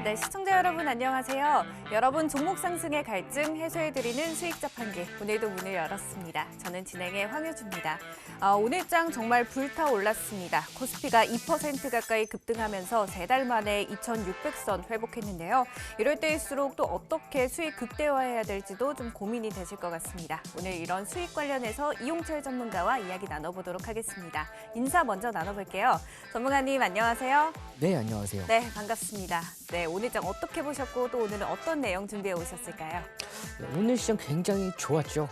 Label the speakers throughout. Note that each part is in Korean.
Speaker 1: 네, 시청자 여러분 안녕하세요. 여러분 종목 상승의 갈증 해소해드리는 수익 자판기 오늘도 문을 열었습니다. 저는 진행의 황유주입니다. 오늘장 정말 불타올랐습니다. 코스피가 2% 가까이 급등하면서 3달 만에 2,600선 회복했는데요. 이럴 때일수록 또 어떻게 수익 극대화해야 될지도 좀 고민이 되실 것 같습니다. 오늘 이런 수익 관련해서 이용철 전문가와 이야기 나눠보도록 하겠습니다. 인사 먼저 나눠볼게요. 전문가님 안녕하세요.
Speaker 2: 네, 안녕하세요.
Speaker 1: 네, 반갑습니다. 네, 오늘장 어떻게 보셨고 또 오늘은 어떤 내용 준비해 오셨을까요?
Speaker 2: 네, 오늘 시장 굉장히 좋았죠.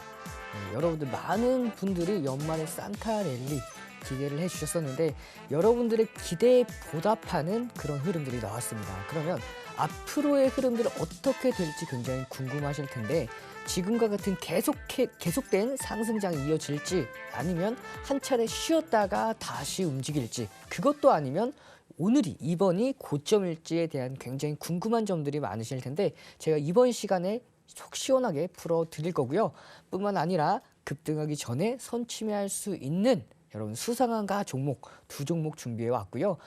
Speaker 2: 여러분들 많은 분들이 연말에 산타 랠리 기대를 해주셨었는데 여러분들의 기대에 보답하는 그런 흐름들이 나왔습니다. 그러면 앞으로의 흐름들은 어떻게 될지 굉장히 궁금하실 텐데 지금과 같은 계속된 상승장이 이어질지 아니면 한 차례 쉬었다가 다시 움직일지 그것도 아니면 이번이 고점일지에 대한 굉장히 궁금한 점들이 많으실 텐데 제가 이번 시간에 속 시원하게 풀어드릴 거고요. 뿐만 아니라 급등하기 전에 선취매할 수 있는 여러분 수상한가 종목 두 종목 준비해 왔고요.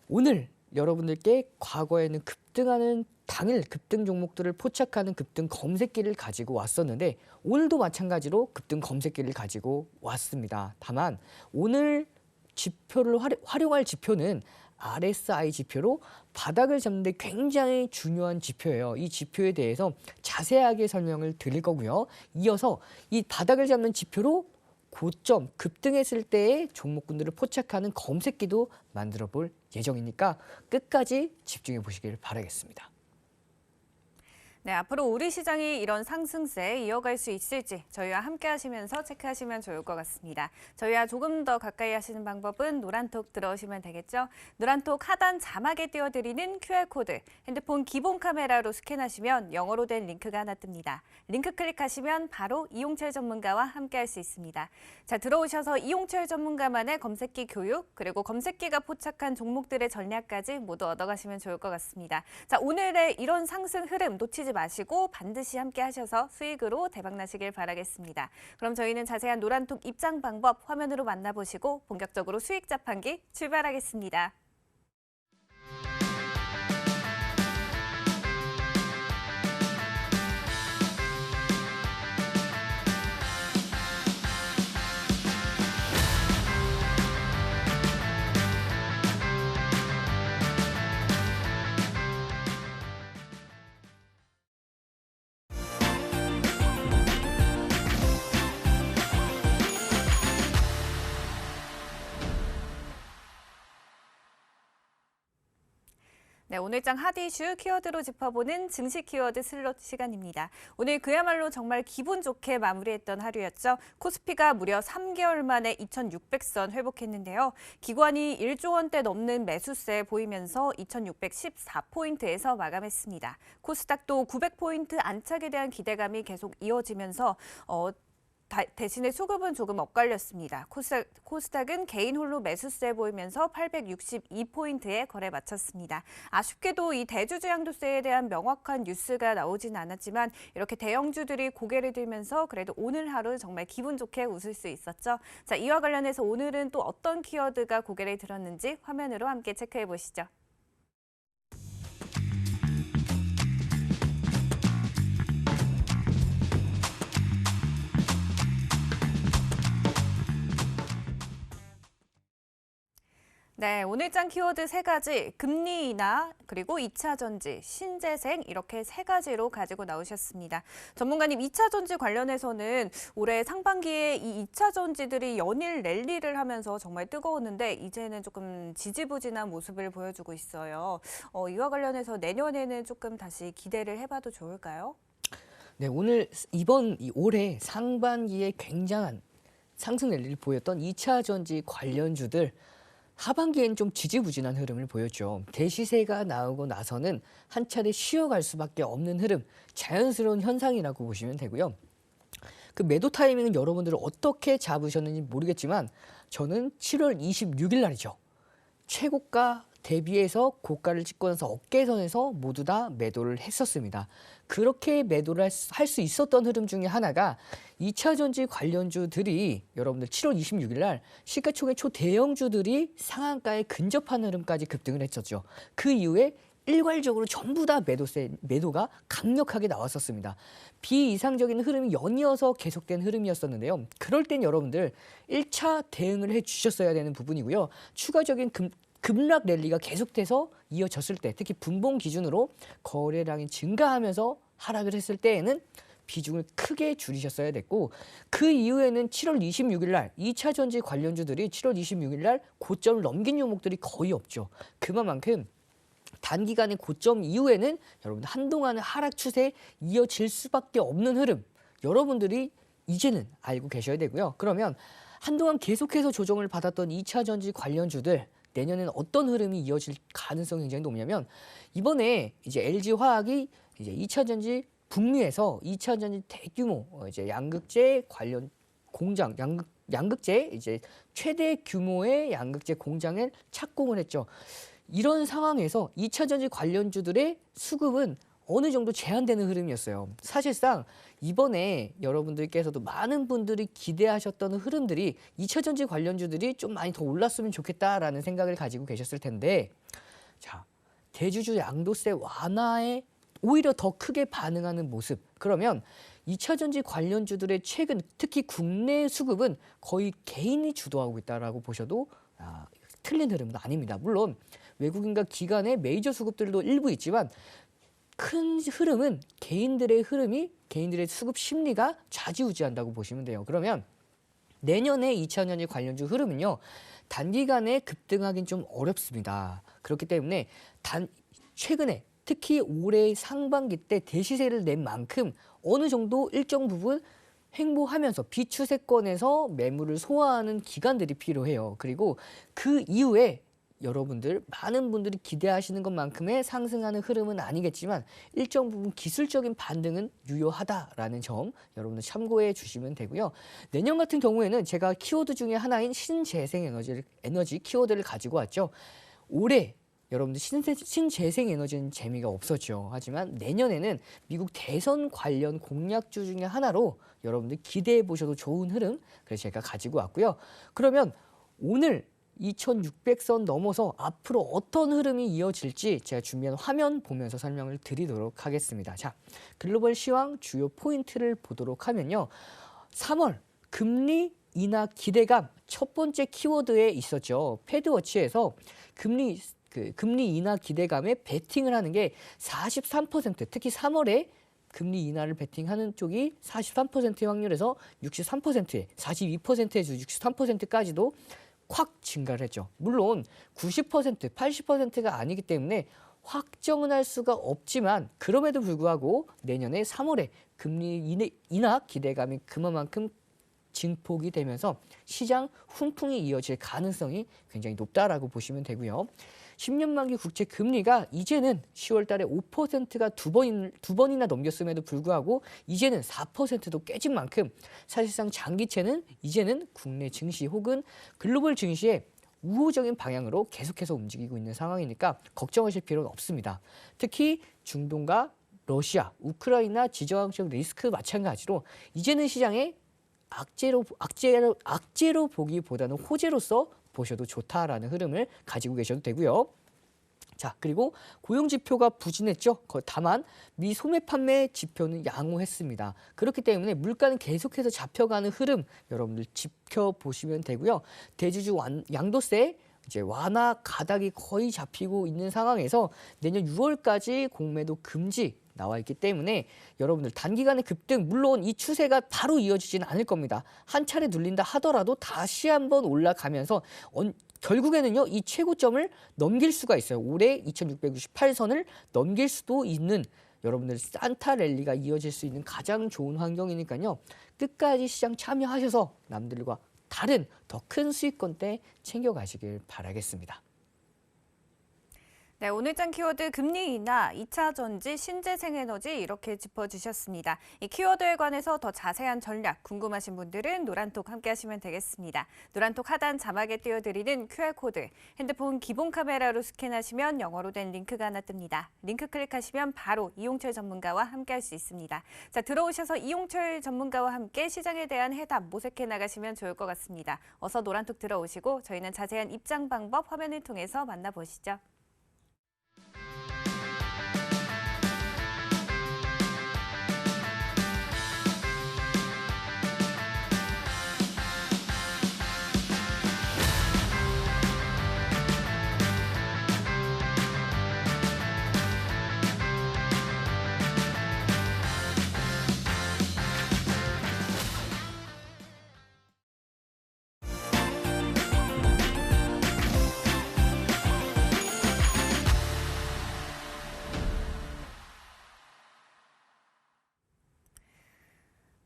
Speaker 2: 오늘 여러분들께 과거에는 급등하는 당일 급등 종목들을 포착하는 급등 검색기를 가지고 왔었는데 오늘도 마찬가지로 급등 검색기를 가지고 왔습니다. 다만 오늘 지표를 활용할 지표는 RSI 지표로 바닥을 잡는 데 굉장히 중요한 지표예요. 이 지표에 대해서 자세하게 설명을 드릴 거고요. 이어서 이 바닥을 잡는 지표로 고점 급등했을 때의 종목군들을 포착하는 검색기도 만들어 볼 예정이니까 끝까지 집중해 보시길 바라겠습니다.
Speaker 1: 네, 앞으로 우리 시장이 이런 상승세 이어갈 수 있을지 저희와 함께 하시면서 체크하시면 좋을 것 같습니다. 저희와 조금 더 가까이 하시는 방법은 노란톡 들어오시면 되겠죠. 노란톡 하단 자막에 띄워드리는 QR코드, 핸드폰 기본 카메라로 스캔하시면 영어로 된 링크가 하나 뜹니다. 링크 클릭하시면 바로 이용철 전문가와 함께 할 수 있습니다. 자, 들어오셔서 이용철 전문가만의 검색기 교육, 그리고 검색기가 포착한 종목들의 전략까지 모두 얻어가시면 좋을 것 같습니다. 자, 오늘의 이런 상승 흐름 놓치지 마시고 반드시 함께 하셔서 수익으로 대박나시길 바라겠습니다. 그럼 저희는 자세한 노란톡 입장 방법 화면으로 만나보시고 본격적으로 수익 자판기 출발하겠습니다. 네, 오늘장 핫 이슈 키워드로 짚어보는 증시 키워드 슬롯 시간입니다. 오늘 그야말로 정말 기분 좋게 마무리했던 하루였죠. 코스피가 무려 3개월 만에 2,600선 회복했는데요. 기관이 1조 원대 넘는 매수세 보이면서 2,614포인트에서 마감했습니다. 코스닥도 900포인트 안착에 대한 기대감이 계속 이어지면서 대신에 수급은 조금 엇갈렸습니다. 코스닥은 개인 홀로 매수세 보이면서 862포인트에 거래 마쳤습니다. 아쉽게도 이 대주주 양도세에 대한 명확한 뉴스가 나오진 않았지만 이렇게 대형주들이 고개를 들면서 그래도 오늘 하루 정말 기분 좋게 웃을 수 있었죠. 자, 이와 관련해서 오늘은 또 어떤 키워드가 고개를 들었는지 화면으로 함께 체크해 보시죠. 네, 오늘장 키워드 3가지, 금리 인하, 그리고 2차 전지, 신재생 이렇게 3가지로 가지고 나오셨습니다. 전문가님, 2차 전지 관련해서는 올해 상반기에 이 2차 전지들이 연일 랠리를 하면서 정말 뜨거웠는데 이제는 조금 지지부진한 모습을 보여주고 있어요. 이와 관련해서 내년에는 조금 다시 기대를 해봐도 좋을까요?
Speaker 2: 네, 올해 상반기에 굉장한 상승 랠리를 보였던 2차 전지 관련주들 하반기엔 좀 지지부진한 흐름을 보였죠. 대시세가 나오고 나서는 한 차례 쉬어갈 수밖에 없는 흐름, 자연스러운 현상이라고 보시면 되고요. 그 매도 타이밍은 여러분들은 어떻게 잡으셨는지 모르겠지만 저는 7월 26일 날이죠. 최고가 대비해서 고가를 찍고 나서 어깨선에서 모두 다 매도를 했었습니다. 그렇게 매도를 할 수 있었던 흐름 중에 하나가 2차 전지 관련주들이 여러분들 7월 26일 날 시가총액 초대형주들이 상한가에 근접한 흐름까지 급등을 했었죠. 그 이후에 일괄적으로 전부 다 매도가 강력하게 나왔었습니다. 비이상적인 흐름이 연이어서 계속된 흐름이었었는데요. 그럴 땐 여러분들 1차 대응을 해주셨어야 되는 부분이고요. 추가적인 급락 랠리가 계속돼서 이어졌을 때, 특히 분봉 기준으로 거래량이 증가하면서 하락을 했을 때에는 비중을 크게 줄이셨어야 됐고, 그 이후에는 7월 26일 날 2차 전지 관련주들이 7월 26일 날 고점을 넘긴 종목들이 거의 없죠. 그만큼 단기간의 고점 이후에는 여러분들 한동안은 하락 추세에 이어질 수밖에 없는 흐름, 여러분들이 이제는 알고 계셔야 되고요. 그러면 한동안 계속해서 조정을 받았던 2차 전지 관련주들, 내년에는 어떤 흐름이 이어질 가능성이 굉장히 높냐면, 이번에 이제 LG화학이 이제 2차 전지 북미에서 2차 전지 대규모 이제 양극재 관련 공장, 양극재 이제 최대 규모의 양극재 공장을 착공을 했죠. 이런 상황에서 2차 전지 관련주들의 수급은 어느 정도 제한되는 흐름이었어요. 사실상 이번에 여러분들께서도 많은 분들이 기대하셨던 흐름들이 2차 전지 관련주들이 좀 많이 더 올랐으면 좋겠다라는 생각을 가지고 계셨을 텐데, 자, 대주주 양도세 완화에 오히려 더 크게 반응하는 모습. 그러면 2차 전지 관련주들의 최근 특히 국내 수급은 거의 개인이 주도하고 있다라고 보셔도 틀린 흐름은 아닙니다. 물론 외국인과 기관의 메이저 수급들도 일부 있지만 큰 흐름은 개인들의 수급 심리가 좌지우지한다고 보시면 돼요. 그러면 내년에 2차 전지 관련주 흐름은요, 단기간에 급등하긴 좀 어렵습니다. 그렇기 때문에 최근에 특히 올해 상반기 때 대시세를 낸 만큼 어느 정도 일정 부분 횡보하면서 비추세권에서 매물을 소화하는 기간들이 필요해요. 그리고 그 이후에 여러분들 많은 분들이 기대하시는 것만큼의 상승하는 흐름은 아니겠지만 일정 부분 기술적인 반등은 유효하다라는 점 여러분들 참고해 주시면 되고요. 내년 같은 경우에는 제가 키워드 중에 하나인 신재생 에너지 키워드를 가지고 왔죠. 올해 여러분들 신재생 에너지는 재미가 없었죠. 하지만 내년에는 미국 대선 관련 공약주 중에 하나로 여러분들 기대해 보셔도 좋은 흐름, 그래서 제가 가지고 왔고요. 그러면 오늘 2600선 넘어서 앞으로 어떤 흐름이 이어질지 제가 준비한 화면 보면서 설명을 드리도록 하겠습니다. 자, 글로벌 시황 주요 포인트를 보도록 하면요. 3월 금리 인하 기대감 첫 번째 키워드에 있었죠. 패드워치에서 금리 인하 기대감에 베팅을 하는 게 43%, 특히 3월에 금리 인하를 베팅하는 쪽이 43%의 확률에서 63%에 42%에서 63%까지도 확 증가를 했죠. 물론 90%, 80%가 아니기 때문에 확정은 할 수가 없지만 그럼에도 불구하고 내년에 3월에 금리 인하 기대감이 그만큼 증폭이 되면서 시장 훈풍이 이어질 가능성이 굉장히 높다라고 보시면 되고요. 10년 만기 국채 금리가 이제는 10월 달에 5%가 두 번이나 넘겼음에도 불구하고 이제는 4%도 깨진 만큼 사실상 장기채는 이제는 국내 증시 혹은 글로벌 증시에 우호적인 방향으로 계속해서 움직이고 있는 상황이니까 걱정하실 필요는 없습니다. 특히 중동과 러시아, 우크라이나 지정학적 리스크 마찬가지로 이제는 시장에 악재로 보기보다는 호재로서 보셔도 좋다라는 흐름을 가지고 계셔도 되고요. 자, 그리고 고용 지표가 부진했죠. 다만 미 소매 판매 지표는 양호했습니다. 그렇기 때문에 물가는 계속해서 잡혀가는 흐름 여러분들 지켜보시면 되고요. 대주주 양도세 이제 완화 가닥이 거의 잡히고 있는 상황에서 내년 6월까지 공매도 금지 나와 있기 때문에 여러분들 단기간의 급등, 물론 이 추세가 바로 이어지지는 않을 겁니다. 한 차례 눌린다 하더라도 다시 한번 올라가면서 결국에는요, 이 최고점을 넘길 수가 있어요. 올해 2668선을 넘길 수도 있는 여러분들 산타 랠리가 이어질 수 있는 가장 좋은 환경이니까요. 끝까지 시장 참여하셔서 남들과 다른 더 큰 수익권대 챙겨가시길 바라겠습니다.
Speaker 1: 네, 오늘장 키워드 금리 인하, 2차 전지, 신재생에너지 이렇게 짚어주셨습니다. 이 키워드에 관해서 더 자세한 전략 궁금하신 분들은 노란톡 함께 하시면 되겠습니다. 노란톡 하단 자막에 띄워드리는 QR코드, 핸드폰 기본 카메라로 스캔하시면 영어로 된 링크가 하나 뜹니다. 링크 클릭하시면 바로 이용철 전문가와 함께 할 수 있습니다. 자, 들어오셔서 이용철 전문가와 함께 시장에 대한 해답 모색해 나가시면 좋을 것 같습니다. 어서 노란톡 들어오시고 저희는 자세한 입장 방법 화면을 통해서 만나보시죠.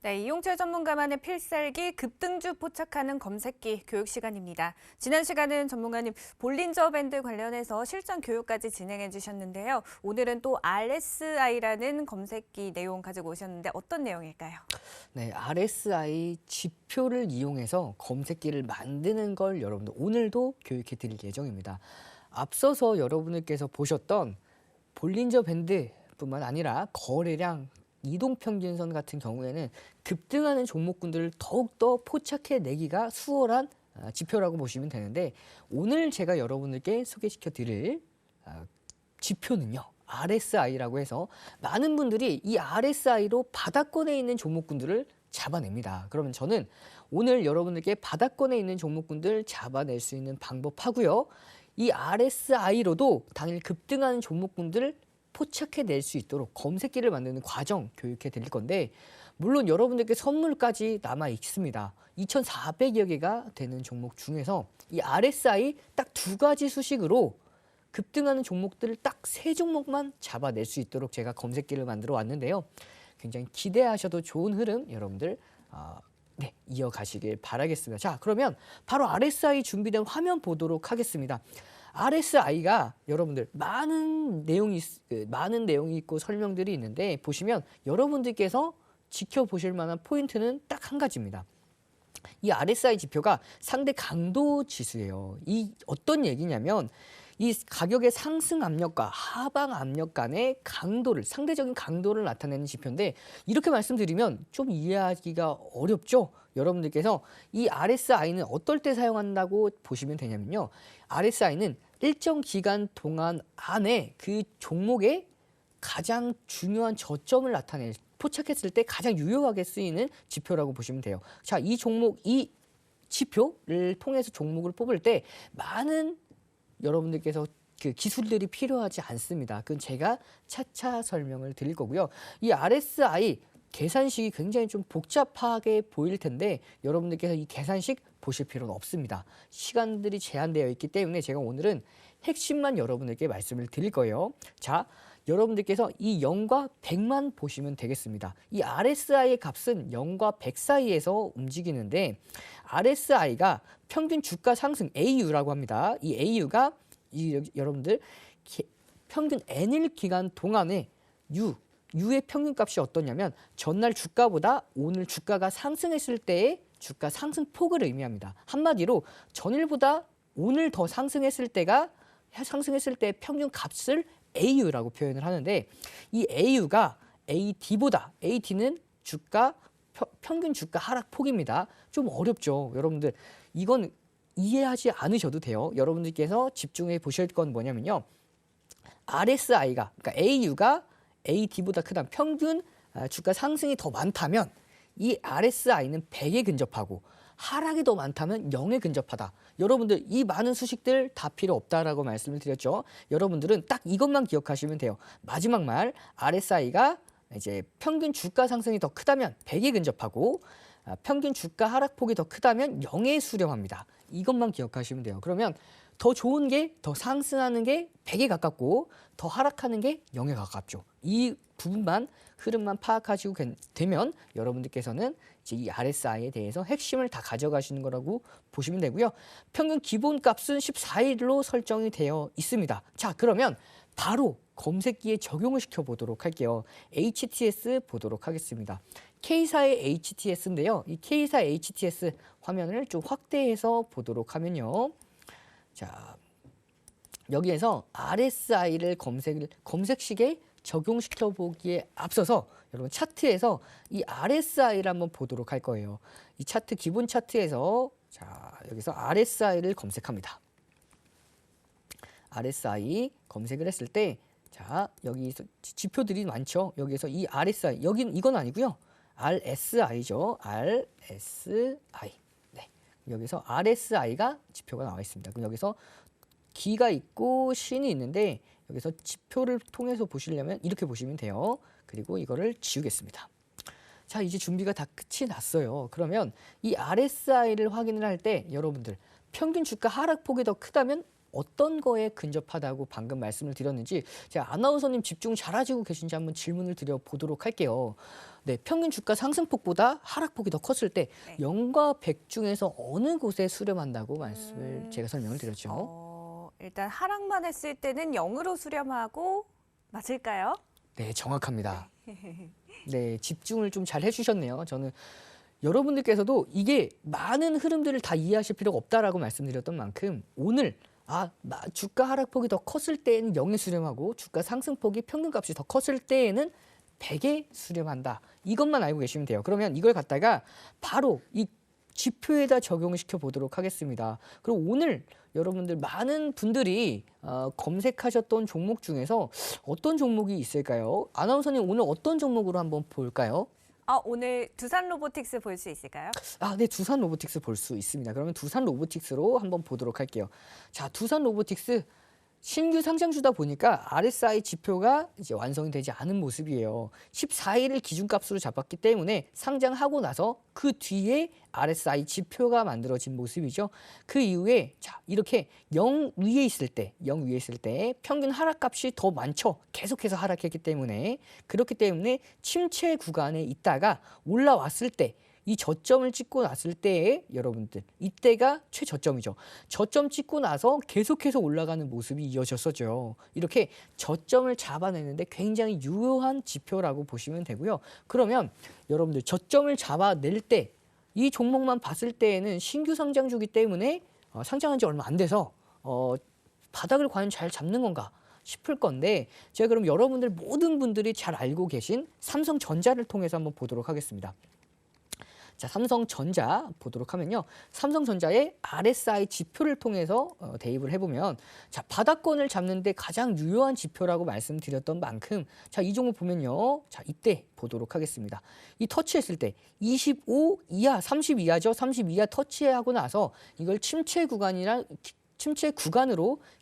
Speaker 1: 네, 이용철 전문가만의 필살기 급등주 포착하는 검색기 교육 시간입니다. 지난 시간은 전문가님 볼린저 밴드 관련해서 실전 교육까지 진행해 주셨는데요. 오늘은 또 RSI라는 검색기 내용 가지고 오셨는데 어떤 내용일까요?
Speaker 2: 네, RSI 지표를 이용해서 검색기를 만드는 걸 여러분들 오늘도 교육해 드릴 예정입니다. 앞서서 여러분들께서 보셨던 볼린저 밴드뿐만 아니라 거래량, 이동평균선 같은 경우에는 급등하는 종목군들을 더욱더 포착해 내기가 수월한 지표라고 보시면 되는데, 오늘 제가 여러분들께 소개시켜 드릴 지표는요, RSI라고 해서 많은 분들이 이 RSI로 바닥권에 있는 종목군들을 잡아냅니다. 그러면 저는 오늘 여러분들께 바닥권에 있는 종목군들 잡아낼 수 있는 방법하고요, 이 RSI로도 당일 급등하는 종목군들을 포착해낼 수 있도록 검색기를 만드는 과정 교육해 드릴 건데, 물론 여러분들께 선물까지 남아 있습니다. 2,400여 개가 되는 종목 중에서 이 RSI 딱 2가지 수식으로 급등하는 종목들을 딱 3종목만 잡아낼 수 있도록 제가 검색기를 만들어 왔는데요. 굉장히 기대하셔도 좋은 흐름 여러분들 네, 이어가시길 바라겠습니다. 자, 그러면 바로 RSI 준비된 화면 보도록 하겠습니다. RSI가 여러분들 많은 내용이 있고 설명들이 있는데, 보시면 여러분들께서 지켜보실 만한 포인트는 딱 한 가지입니다. 이 RSI 지표가 상대 강도 지수예요. 이 어떤 얘기냐면, 이 가격의 상승 압력과 하방 압력 간의 강도를, 상대적인 강도를 나타내는 지표인데, 이렇게 말씀드리면 좀 이해하기가 어렵죠? 여러분들께서 이 RSI는 어떨 때 사용한다고 보시면 되냐면요, RSI는 일정 기간 동안 안에 그 종목의 가장 중요한 저점을 포착했을 때 가장 유효하게 쓰이는 지표라고 보시면 돼요. 자, 이 지표를 통해서 종목을 뽑을 때 많은 여러분들께서 그 기술들이 필요하지 않습니다. 그건 제가 차차 설명을 드릴 거고요. 이 RSI 계산식이 굉장히 좀 복잡하게 보일 텐데, 여러분들께서 이 계산식 보실 필요는 없습니다. 시간들이 제한되어 있기 때문에 제가 오늘은 핵심만 여러분들께 말씀을 드릴 거예요. 자, 여러분들께서 이 0과 100만 보시면 되겠습니다. 이 RSI의 값은 0과 100 사이에서 움직이는데, RSI가 평균 주가 상승 AU라고 합니다. 이 AU가 여러분들 평균 N일 기간 동안에 U의 평균값이 어떠냐면, 전날 주가보다 오늘 주가가 상승했을 때의 주가 상승폭을 의미합니다. 한마디로 전일보다 오늘 더 상승했을 때 평균 값을 AU라고 표현을 하는데, 이 AU가 AT는 평균 주가 하락폭입니다. 좀 어렵죠, 여러분들. 이건 이해하지 않으셔도 돼요. 여러분들께서 집중해 보실 건 뭐냐면요, RSI가, 그러니까 AU가 AT보다 크다면, 평균 주가 상승이 더 많다면 이 RSI는 100에 근접하고, 하락이 더 많다면 0에 근접하다. 여러분들 이 많은 수식들 다 필요 없다라고 말씀을 드렸죠. 여러분들은 딱 이것만 기억하시면 돼요. 마지막 말, RSI가 이제 평균 주가 상승이 더 크다면 100에 근접하고, 평균 주가 하락폭이 더 크다면 0에 수렴합니다. 이것만 기억하시면 돼요. 그러면 더 좋은 게, 더 상승하는 게 100에 가깝고 더 하락하는 게 0에 가깝죠. 이 부분만, 흐름만 파악하시고 되면 여러분들께서는 이제 이 RSI에 대해서 핵심을 다 가져가시는 거라고 보시면 되고요. 평균 기본값은 14일로 설정이 되어 있습니다. 자, 그러면 바로 검색기에 적용을 시켜보도록 할게요. HTS 보도록 하겠습니다. K사의 HTS인데요. 이 K사 HTS 화면을 좀 확대해서 보도록 하면요. 자, 여기에서 RSI를 검색식에 적용시켜 보기에 앞서서 여러분 차트에서 이 RSI를 한번 보도록 할 거예요. 이 차트, 기본 차트에서, 자, 여기서 RSI를 검색합니다. RSI 검색을 했을 때, 자, 여기서 지표들이 많죠. 여기서 이 RSI, 이건 아니고요. RSI죠. RSI. 네. 여기서 RSI가 지표가 나와 있습니다. 그럼 여기서 기가 있고 신이 있는데, 여기서 지표를 통해서 보시려면 이렇게 보시면 돼요. 그리고 이거를 지우겠습니다. 자, 이제 준비가 다 끝이 났어요. 그러면 이 RSI를 확인을 할 때 여러분들 평균 주가 하락폭이 더 크다면 어떤 거에 근접하다고 방금 말씀을 드렸는지 제가 아나운서님 집중 잘하시고 계신지 한번 질문을 드려보도록 할게요. 네, 평균 주가 상승폭보다 하락폭이 더 컸을 때
Speaker 1: 네.
Speaker 2: 0과 100 중에서 어느 곳에 수렴한다고 말씀을 제가 설명을 드렸죠.
Speaker 1: 일단 하락만 했을 때는 0으로 수렴하고 맞을까요?
Speaker 2: 네, 정확합니다. 네, 집중을 좀 잘 해주셨네요. 저는 여러분들께서도 이게 많은 흐름들을 다 이해하실 필요가 없다라고 말씀드렸던 만큼 오늘 주가 하락폭이 더 컸을 때에는 0에 수렴하고 주가 상승폭이 평균값이 더 컸을 때에는 100에 수렴한다. 이것만 알고 계시면 돼요. 그러면 이걸 갖다가 바로 이 지표에다 적용을 시켜 보도록 하겠습니다. 그리고 오늘 여러분들 많은 분들이 검색하셨던 종목 중에서 어떤 종목이 있을까요? 아나운서님 오늘 어떤 종목으로 한번 볼까요?
Speaker 1: 오늘 두산 로보틱스 볼 수 있을까요?
Speaker 2: 네, 두산 로보틱스 볼 수 있습니다. 그러면 두산 로보틱스로 한번 보도록 할게요. 자, 두산 로보틱스 신규 상장주다 보니까 RSI 지표가 이제 완성이 되지 않은 모습이에요. 14일을 기준값으로 잡았기 때문에 상장하고 나서 그 뒤에 RSI 지표가 만들어진 모습이죠. 그 이후에 자, 이렇게 0 위에 있을 때 평균 하락값이 더 많죠. 계속해서 하락했기 때문에 그렇기 때문에 침체 구간에 있다가 올라왔을 때 이 저점을 찍고 났을 때에 여러분들 이때가 최저점이죠. 저점 찍고 나서 계속해서 올라가는 모습이 이어졌었죠. 이렇게 저점을 잡아내는데 굉장히 유효한 지표라고 보시면 되고요. 그러면 여러분들 저점을 잡아낼 때 이 종목만 봤을 때에는 신규 상장주기 때문에 상장한 지 얼마 안 돼서 바닥을 과연 잘 잡는 건가 싶을 건데 제가 그럼 여러분들 모든 분들이 잘 알고 계신 삼성전자를 통해서 한번 보도록 하겠습니다. 자, 삼성전자 보도록 하면요. 삼성전자의 RSI 지표를 통해서 대입을 해보면 자, 바닥권을 잡는데 가장 유효한 지표라고 말씀드렸던 만큼 자, 이 종목 보면요. 자, 이때 보도록 하겠습니다. 이 터치했을 때 25 이하, 30 이하죠. 30 이하 터치하고 나서 이걸 침체 구간으로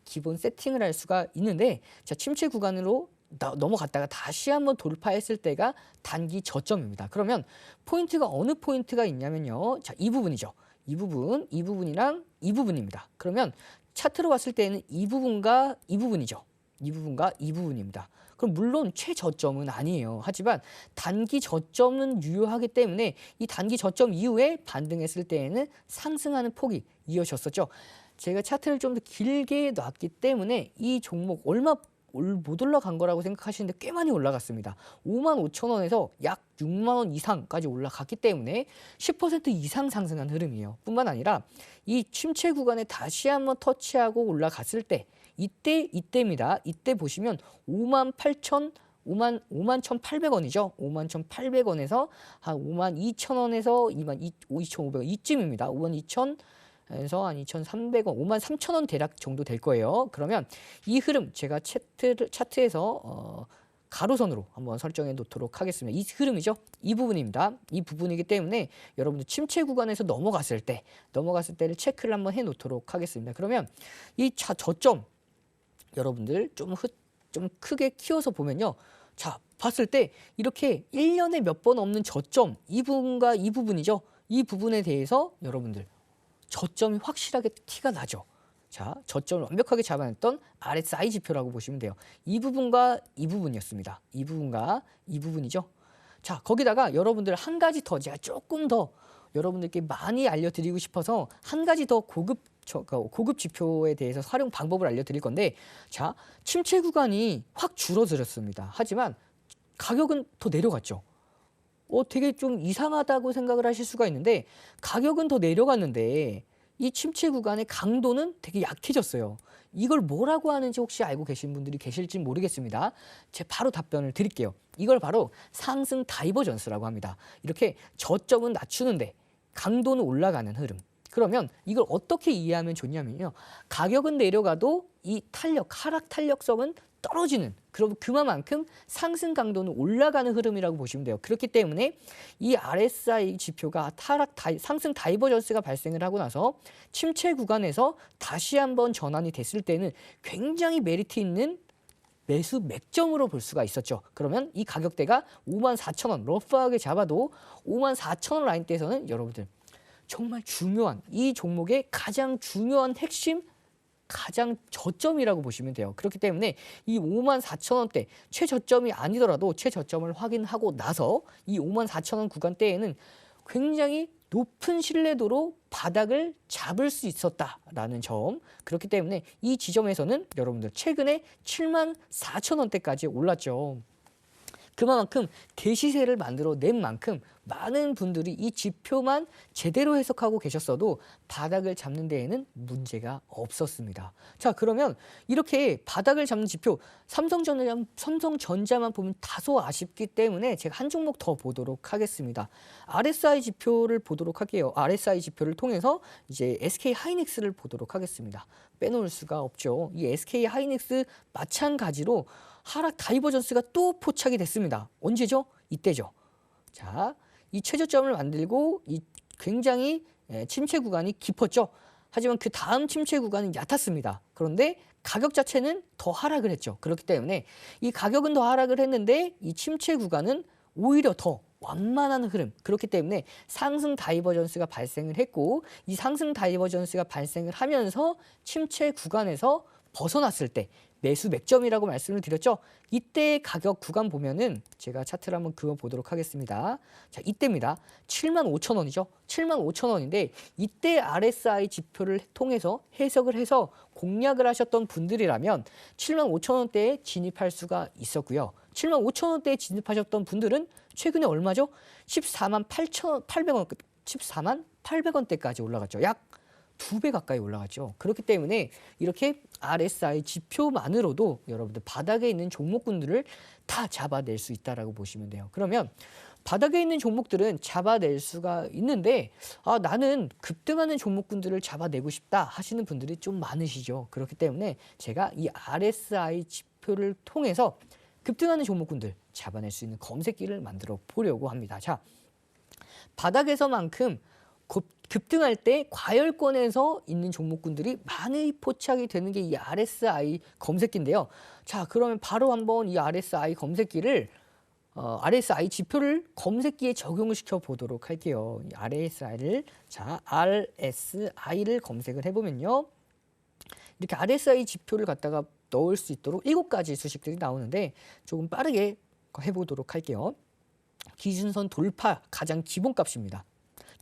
Speaker 2: 기본 세팅을 할 수가 있는데 자, 침체 구간으로 넘어갔다가 다시 한번 돌파했을 때가 단기 저점입니다. 그러면 포인트가 어느 포인트가 있냐면요. 자, 이 부분이죠. 이 부분이랑 이 부분입니다. 그러면 차트로 봤을 때는 이 부분과 이 부분이죠. 이 부분과 이 부분입니다. 그럼 물론 최저점은 아니에요. 하지만 단기 저점은 유효하기 때문에 이 단기 저점 이후에 반등했을 때에는 상승하는 폭이 이어졌었죠. 제가 차트를 좀 더 길게 놨기 때문에 이 종목 얼마 못 올라간 거라고 생각하시는데 꽤 많이 올라갔습니다. 55,000원에서 약 6만 원 이상까지 올라갔기 때문에 10% 이상 상승한 흐름이에요. 뿐만 아니라 이 침체 구간에 다시 한번 터치하고 올라갔을 때 이때입니다. 이때 보시면 51,800원이죠. 51,800원에서 한 52,000원에서 22,500원 이쯤입니다. 52,000 에서 한 2,300원, 53,000원 대략 정도 될 거예요. 그러면 이 흐름 제가 차트에서 가로선으로 한번 설정해 놓도록 하겠습니다. 이 흐름이죠. 이 부분입니다. 이 부분이기 때문에 여러분들 침체 구간에서 넘어갔을 때를 체크를 한번 해 놓도록 하겠습니다. 그러면 이 저점 여러분들 좀 크게 키워서 보면요. 자, 봤을 때 이렇게 1년에 몇 번 없는 저점 이 부분과 이 부분이죠. 이 부분에 대해서 여러분들 저점이 확실하게 티가 나죠. 자, 저점을 완벽하게 잡아냈던 RSI 지표라고 보시면 돼요. 이 부분과 이 부분이었습니다. 이 부분과 이 부분이죠. 자, 거기다가 여러분들 한 가지 더 제가 조금 더 여러분들께 많이 알려드리고 싶어서 한 가지 더 고급 지표에 대해서 활용 방법을 알려드릴 건데 자, 침체 구간이 확 줄어들었습니다. 하지만 가격은 더 내려갔죠. 되게 좀 이상하다고 생각을 하실 수가 있는데 가격은 더 내려갔는데 이 침체 구간의 강도는 되게 약해졌어요. 이걸 뭐라고 하는지 혹시 알고 계신 분들이 계실지 모르겠습니다. 제가 바로 답변을 드릴게요. 이걸 바로 상승 다이버전스라고 합니다. 이렇게 저점은 낮추는데 강도는 올라가는 흐름. 그러면 이걸 어떻게 이해하면 좋냐면요. 가격은 내려가도 이 하락 탄력성은 떨어지는 그럼 그만큼 상승 강도는 올라가는 흐름이라고 보시면 돼요. 그렇기 때문에 이 RSI 지표가 상승 다이버전스가 발생을 하고 나서 침체 구간에서 다시 한번 전환이 됐을 때는 굉장히 메리트 있는 매수 맥점으로 볼 수가 있었죠. 그러면 이 가격대가 54,000원 러프하게 잡아도 54,000원 라인대에서는 여러분들 정말 중요한 이 종목의 가장 중요한 핵심 가장 저점이라고 보시면 돼요. 그렇기 때문에 이 54,000원대 최저점이 아니더라도 최저점을 확인하고 나서 이 54,000원 구간대에는 굉장히 높은 신뢰도로 바닥을 잡을 수 있었다라는 점. 그렇기 때문에 이 지점에서는 여러분들 최근에 74,000원대까지 올랐죠. 그만큼 대시세를 만들어낸 만큼 많은 분들이 이 지표만 제대로 해석하고 계셨어도 바닥을 잡는 데에는 문제가 없었습니다. 자, 그러면 이렇게 바닥을 잡는 지표 삼성전자만 보면 다소 아쉽기 때문에 제가 한 종목 더 보도록 하겠습니다. RSI 지표를 보도록 할게요. RSI 지표를 통해서 이제 SK 하이닉스를 보도록 하겠습니다. 빼놓을 수가 없죠. 이 SK 하이닉스 마찬가지로 하락 다이버전스가 또 포착이 됐습니다. 언제죠? 이때죠. 자, 이 최저점을 만들고 이 굉장히 침체 구간이 깊었죠. 하지만 그 다음 침체 구간은 얕았습니다. 그런데 가격 자체는 더 하락을 했죠. 그렇기 때문에 이 가격은 더 하락을 했는데 이 침체 구간은 오히려 더 완만한 흐름. 그렇기 때문에 상승 다이버전스가 발생을 했고 이 상승 다이버전스가 발생을 하면서 침체 구간에서 벗어났을 때 매수 맥점이라고 말씀을 드렸죠. 이때의 가격 구간 보면은 제가 차트를 한번 그어보도록 하겠습니다. 자, 이때입니다. 75,000원이죠. 75,000원인데 이때 RSI 지표를 통해서 해석을 해서 공략을 하셨던 분들이라면 75,000원대에 진입할 수가 있었고요. 75,000원대에 진입하셨던 분들은 최근에 얼마죠? 148,800원, 148,800원대까지 올라갔죠. 약 2배 가까이 올라갔죠. 그렇기 때문에 이렇게 RSI 지표만으로도 여러분들 바닥에 있는 종목군들을 다 잡아낼 수 있다라고 보시면 돼요. 그러면 바닥에 있는 종목들은 잡아낼 수가 있는데 나는 급등하는 종목군들을 잡아내고 싶다 하시는 분들이 좀 많으시죠. 그렇기 때문에 제가 이 RSI 지표를 통해서 급등하는 종목군들 잡아낼 수 있는 검색기를 만들어 보려고 합니다. 자, 바닥에서만큼 급등할 때 과열권에서 있는 종목군들이 많이 포착이 되는 게 이 RSI 검색기인데요. 자, 그러면 바로 한번 이 RSI 검색기를 RSI 지표를 검색기에 적용을 시켜 보도록 할게요. 이 RSI를 검색을 해보면요. 이렇게 RSI 지표를 갖다가 넣을 수 있도록 7가지 수식들이 나오는데 조금 빠르게 해보도록 할게요. 기준선 돌파 가장 기본값입니다.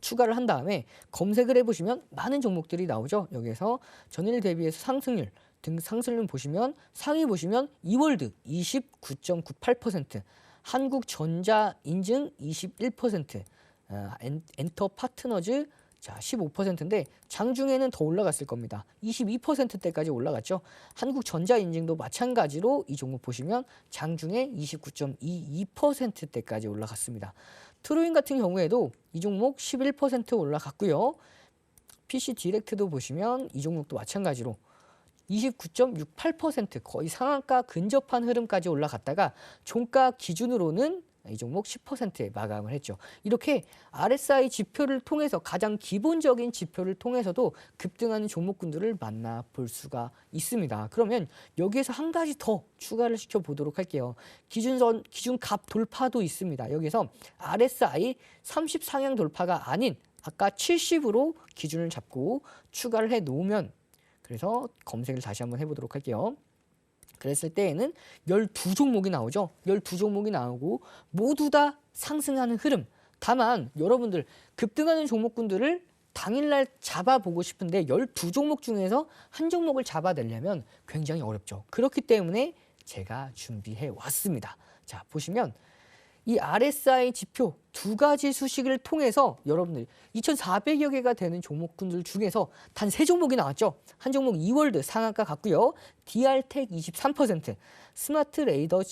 Speaker 2: 추가를 한 다음에 검색을 해보시면 많은 종목들이 나오죠. 여기에서 전일 대비해서 상승률 등 상승률 보시면 상위 보시면 이월드 29.98%, 한국전자 인증 21%, 엔터 파트너즈 15%인데 장중에는 더 올라갔을 겁니다. 22%대까지 올라갔죠. 한국전자 인증도 마찬가지로 이 종목 보시면 장중에 29.22%대까지 올라갔습니다. 트루인 같은 경우에도 이 종목 11% 올라갔고요. PC 디렉트도 보시면 이 종목도 마찬가지로 29.68% 거의 상한가 근접한 흐름까지 올라갔다가 종가 기준으로는 이 종목 10%에 마감을 했죠. 이렇게 RSI 지표를 통해서 가장 기본적인 지표를 통해서도 급등하는 종목군들을 만나볼 수가 있습니다. 그러면 여기에서 한 가지 더 추가를 시켜보도록 할게요. 기준값 돌파도 있습니다. 여기서 RSI 30 상향 돌파가 아닌 아까 70으로 기준을 잡고 추가를 해놓으면 그래서 검색을 다시 한번 해보도록 할게요. 그랬을 때에는 12종목이 나오죠. 12종목이 나오고 모두 다 상승하는 흐름. 다만 여러분들 급등하는 종목군들을 당일날 잡아보고 싶은데 12종목 중에서 한 종목을 잡아내려면 굉장히 어렵죠. 그렇기 때문에 제가 준비해 왔습니다. 자, 보시면 이 RSI 지표 2가지 수식을 통해서 여러분들 2,400여 개가 되는 종목군들 중에서 단 3종목이 나왔죠. 한 종목 이월드 상한가 같고요. DR텍 23%, 스마트 레이더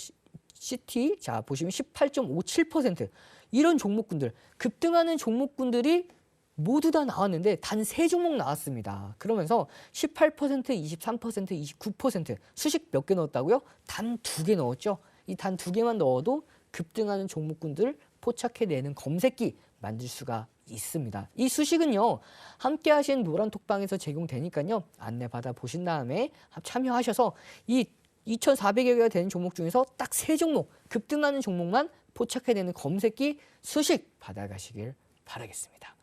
Speaker 2: 시티 보시면 18.57%. 이런 종목군들, 급등하는 종목군들이 모두 다 나왔는데 단 3종목 나왔습니다. 그러면서 18%, 23%, 29% 수식 몇 개 넣었다고요? 단 2개 넣었죠. 이 단 2개만 넣어도 급등하는 종목군들 포착해내는 검색기 만들 수가 있습니다. 이 수식은요, 함께 하신 노란톡방에서 제공되니까요, 안내받아 보신 다음에 참여하셔서 이 2,400여 개가 되는 종목 중에서 딱 3종목, 급등하는 종목만 포착해내는 검색기 수식 받아가시길 바라겠습니다.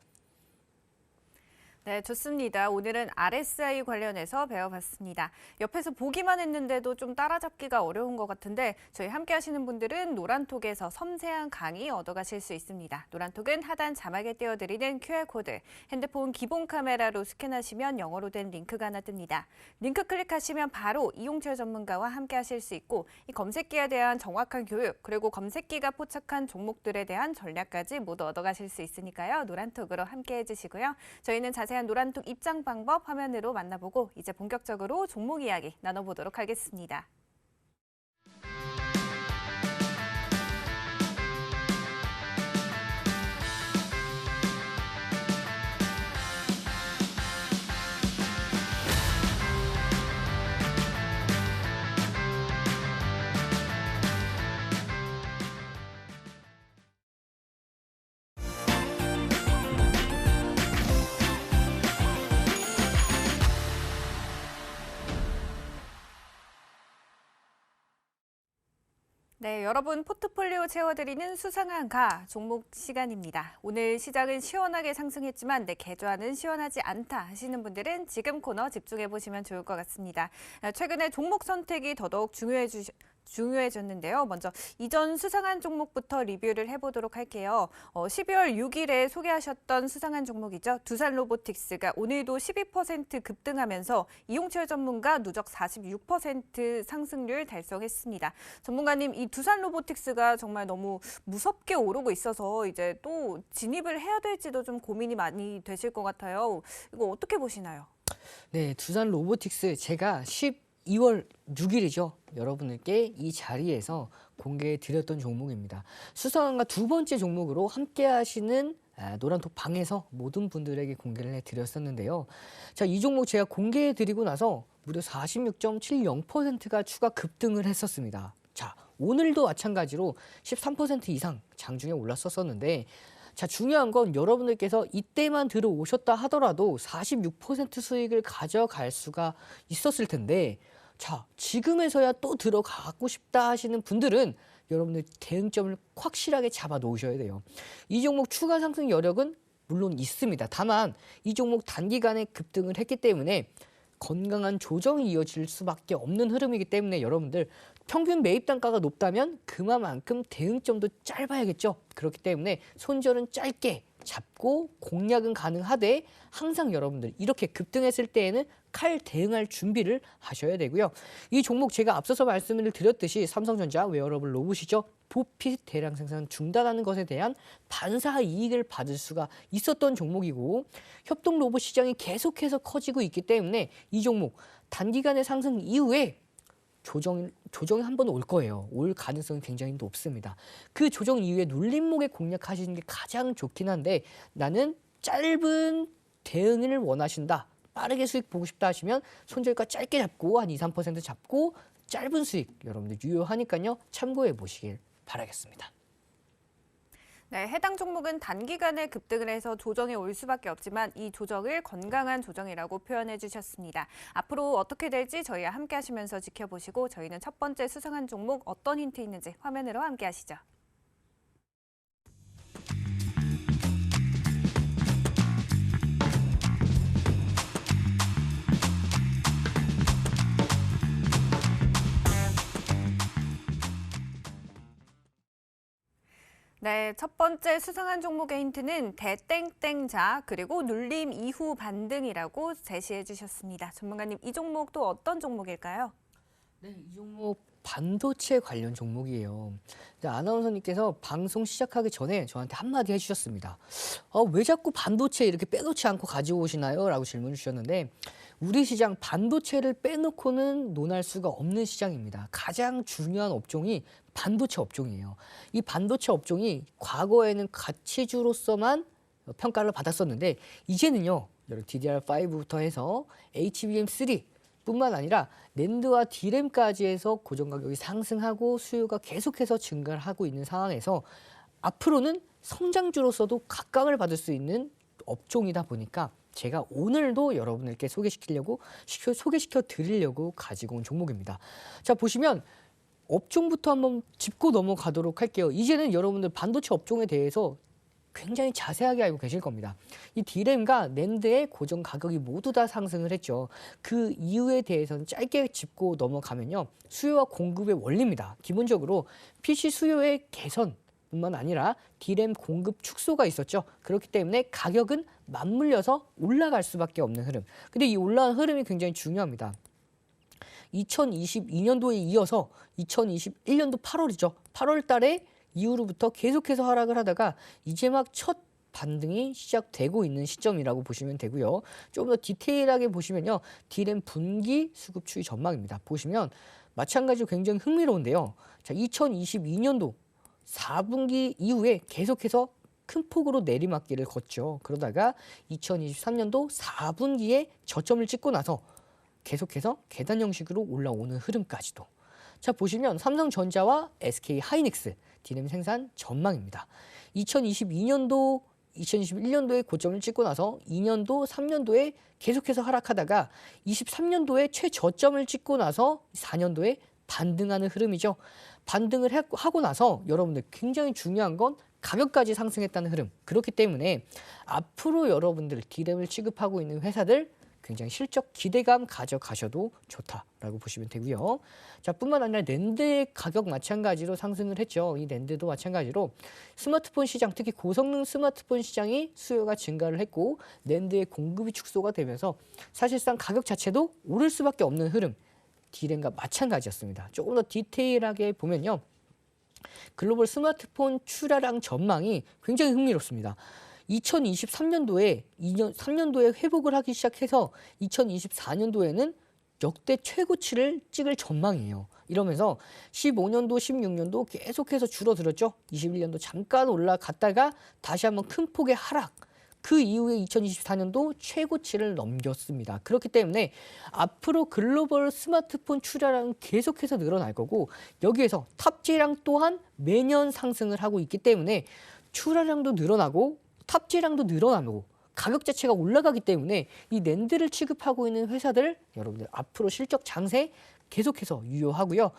Speaker 1: 네, 좋습니다. 오늘은 RSI 관련해서 배워봤습니다. 옆에서 보기만 했는데도 좀 따라잡기가 어려운 것 같은데 저희 함께 하시는 분들은 노란톡에서 섬세한 강의 얻어가실 수 있습니다. 노란톡은 하단 자막에 띄워드리는 QR코드, 핸드폰 기본 카메라로 스캔하시면 영어로 된 링크가 하나 뜹니다. 링크 클릭하시면 바로 이용철 전문가와 함께 하실 수 있고 이 검색기에 대한 정확한 교육, 그리고 검색기가 포착한 종목들에 대한 전략까지 모두 얻어가실 수 있으니까요. 노란톡으로 함께 해주시고요. 저희는 자세한 노란톡 입장 방법 화면으로 만나보고 이제 본격적으로 종목 이야기 나눠보도록 하겠습니다. 네, 여러분 포트폴리오 채워드리는 수상한 가 종목 시간입니다. 오늘 시장은 시원하게 상승했지만 내 계좌는 시원하지 않다 하시는 분들은 지금 코너 집중해 보시면 좋을 것 같습니다. 최근에 종목 선택이 더더욱 중요해졌는데요. 먼저 이전 수상한 종목부터 리뷰를 해보도록 할게요. 12월 6일에 소개하셨던 수상한 종목이죠. 두산로보틱스가 오늘도 12% 급등하면서 이용철 전문가 누적 46% 상승률 달성했습니다. 전문가님, 이 두산로보틱스가 정말 너무 무섭게 오르고 있어서 이제 또 진입을 해야 될지도 좀 고민이 많이 되실 것 같아요. 이거 어떻게 보시나요?
Speaker 2: 네, 두산 로보틱스 제가 12월 6일이죠. 여러분들께 이 자리에서 공개해 드렸던 종목입니다. 수상한가 두 번째 종목으로 함께 하시는 노란톡 방에서 모든 분들에게 공개를 해드렸었는데요. 자, 이 종목 제가 공개해 드리고 나서 무려 46.70%가 추가 급등을 했었습니다. 자, 오늘도 마찬가지로 13% 이상 장중에 올랐었는데 자, 중요한 건 여러분들께서 이때만 들어오셨다 하더라도 46% 수익을 가져갈 수가 있었을 텐데 자, 지금에서야 또 들어가고 싶다 하시는 분들은 여러분들 대응점을 확실하게 잡아 놓으셔야 돼요. 이 종목 추가 상승 여력은 물론 있습니다. 다만 이 종목 단기간에 급등을 했기 때문에 건강한 조정이 이어질 수밖에 없는 흐름이기 때문에 여러분들 평균 매입 단가가 높다면 그만큼 대응점도 짧아야겠죠. 그렇기 때문에 손절은 짧게 잡고 공략은 가능하되 항상 여러분들 이렇게 급등했을 때에는 칼 대응할 준비를 하셔야 되고요. 이 종목 제가 앞서서 말씀을 드렸듯이 삼성전자 웨어러블 로봇이죠. 부피 대량 생산 중단하는 것에 대한 반사 이익을 받을 수가 있었던 종목이고 협동 로봇 시장이 계속해서 커지고 있기 때문에 이 종목 단기간의 상승 이후에 조정이 한 번 올 거예요. 올 가능성이 굉장히 높습니다. 그 조정 이후에 눌림목에 공략하시는 게 가장 좋긴 한데 나는 짧은 대응을 원하신다. 빠르게 수익 보고 싶다 하시면 손절가 짧게 잡고 한 2, 3% 잡고 짧은 수익 여러분들 유효하니까요. 참고해 보시길 바라겠습니다.
Speaker 1: 네, 해당 종목은 단기간에 급등을 해서 조정이 올 수밖에 없지만 이 조정을 건강한 조정이라고 표현해 주셨습니다. 앞으로 어떻게 될지 저희와 함께 하시면서 지켜보시고 저희는 첫 번째 수상한 종목 어떤 힌트 있는지 화면으로 함께 하시죠. 네, 첫 번째 수상한 종목의 힌트는 대땡땡자 그리고 눌림 이후 반등이라고 제시해 주셨습니다. 전문가님, 이 종목도 어떤 종목일까요?
Speaker 2: 네, 이 종목 반도체 관련 종목이에요. 아나운서님께서 방송 시작하기 전에 저한테 한마디 해주셨습니다. 왜 자꾸 반도체 이렇게 빼놓지 않고 가지고 오시나요? 라고 질문을 주셨는데 우리 시장 반도체를 빼놓고는 논할 수가 없는 시장입니다. 가장 중요한 업종이 반도체 업종이에요. 이 반도체 업종이 과거에는 가치주로서만 평가를 받았었는데 이제는요. DDR5부터 해서 HBM3 뿐만 아니라 낸드와 D램까지 해서 고정 가격이 상승하고 수요가 계속해서 증가를 하고 있는 상황에서 앞으로는 성장주로서도 각광을 받을 수 있는 업종이다 보니까 제가 오늘도 여러분들께 소개시켜 드리려고 가지고 온 종목입니다. 자, 보시면 업종부터 한번 짚고 넘어가도록 할게요. 이제는 여러분들 반도체 업종에 대해서 굉장히 자세하게 알고 계실 겁니다. 이 D램과 낸드의 고정 가격이 모두 다 상승을 했죠. 그 이유에 대해서는 짧게 짚고 넘어가면요. 수요와 공급의 원리입니다. 기본적으로 PC 수요의 개선뿐만 아니라 D램 공급 축소가 있었죠. 그렇기 때문에 가격은 맞물려서 올라갈 수밖에 없는 흐름. 근데 이 올라간 흐름이 굉장히 중요합니다. 2022년도에 이어서 2021년도 8월이죠. 8월 달에 이후로부터 계속해서 하락을 하다가 이제 막 첫 반등이 시작되고 있는 시점이라고 보시면 되고요. 좀 더 디테일하게 보시면요. D램 분기 수급 추이 전망입니다. 보시면 마찬가지로 굉장히 흥미로운데요. 자, 2022년도 4분기 이후에 계속해서 큰 폭으로 내리막길을 걷죠. 그러다가 2023년도 4분기에 저점을 찍고 나서 계속해서 계단 형식으로 올라오는 흐름까지도. 자, 보시면 삼성전자와 SK 하이닉스 D램 생산 전망입니다. 2021년도에 고점을 찍고 나서 2년도, 3년도에 계속해서 하락하다가 23년도에 최저점을 찍고 나서 4년도에 반등하는 흐름이죠. 반등을 하고 나서 여러분들 굉장히 중요한 건 가격까지 상승했다는 흐름. 그렇기 때문에 앞으로 여러분들 D램을 취급하고 있는 회사들 굉장히 실적 기대감 가져가셔도 좋다라고 보시면 되고요. 자, 뿐만 아니라 낸드의 가격 마찬가지로 상승을 했죠. 이 낸드도 마찬가지로 스마트폰 시장, 특히 고성능 스마트폰 시장이 수요가 증가를 했고 낸드의 공급이 축소가 되면서 사실상 가격 자체도 오를 수밖에 없는 흐름. D램과 마찬가지였습니다. 조금 더 디테일하게 보면요. 글로벌 스마트폰 출하량 전망이 굉장히 흥미롭습니다. 2023년도에 3년도에 회복을 하기 시작해서 2024년도에는 역대 최고치를 찍을 전망이에요. 이러면서 15년도, 16년도 계속해서 줄어들었죠. 21년도 잠깐 올라갔다가 다시 한번 큰 폭의 하락. 그 이후에 2024년도 최고치를 넘겼습니다. 그렇기 때문에 앞으로 글로벌 스마트폰 출하량은 계속해서 늘어날 거고 여기에서 탑재량 또한 매년 상승을 하고 있기 때문에 출하량도 늘어나고 탑재량도 늘어나고 가격 자체가 올라가기 때문에 이 낸드를 취급하고 있는 회사들 여러분들 앞으로 실적 장세 계속해서 유효하고요.